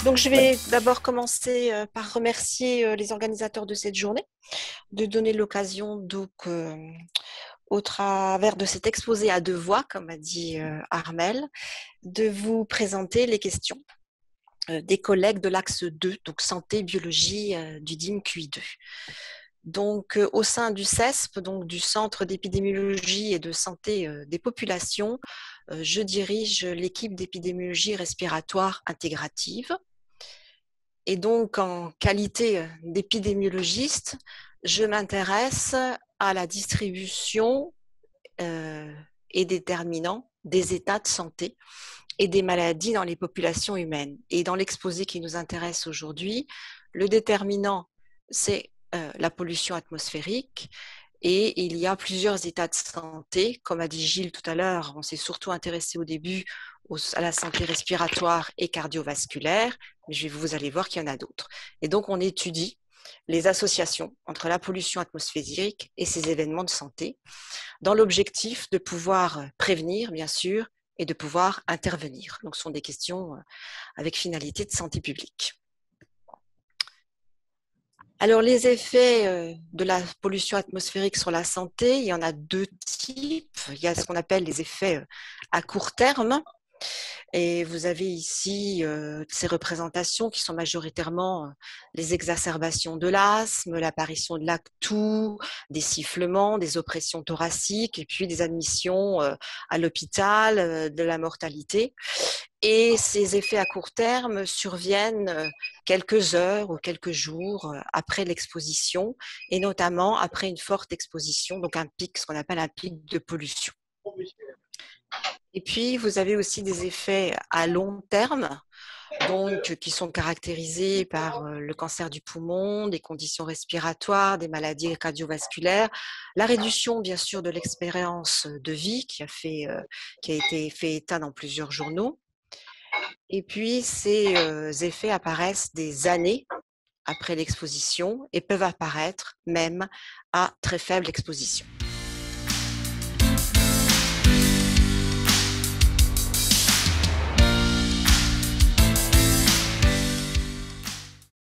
Donc, je Ouais. vais d'abord commencer par remercier les organisateurs de cette journée, de donner l'occasion, au travers de cet exposé à deux voix, comme a dit Armel, de vous présenter les questions des collègues de l'axe 2, donc santé, biologie du DIM QI2. Donc, au sein du CESP, donc du Centre d'épidémiologie et de santé des populations, je dirige l'équipe d'épidémiologie respiratoire intégrative. Et donc, en qualité d'épidémiologiste, je m'intéresse à la distribution euh, et déterminant des états de santé et des maladies dans les populations humaines. Et dans l'exposé qui nous intéresse aujourd'hui, le déterminant, c'est la pollution atmosphérique. Et il y a plusieurs états de santé. Comme a dit Gilles tout à l'heure, on s'est surtout intéressé au début à la santé respiratoire et cardiovasculaire, mais vous allez voir qu'il y en a d'autres. Et donc, on étudie les associations entre la pollution atmosphérique et ces événements de santé, dans l'objectif de pouvoir prévenir, bien sûr, et de pouvoir intervenir. Donc, ce sont des questions avec finalité de santé publique. Alors, les effets de la pollution atmosphérique sur la santé, il y en a deux types. Il y a ce qu'on appelle les effets à court terme. Et vous avez ici ces représentations qui sont majoritairement les exacerbations de l'asthme, l'apparition de l'actou, des sifflements, des oppressions thoraciques et puis des admissions à l'hôpital, de la mortalité. Et ces effets à court terme surviennent quelques heures ou quelques jours après l'exposition et notamment après une forte exposition, donc un pic, ce qu'on appelle un pic de pollution. Et puis, vous avez aussi des effets à long terme, donc qui sont caractérisés par le cancer du poumon, des conditions respiratoires, des maladies cardiovasculaires, la réduction, bien sûr, de l'expérience de vie qui a été fait état dans plusieurs journaux. Et puis, ces effets apparaissent des années après l'exposition et peuvent apparaître même à très faible exposition.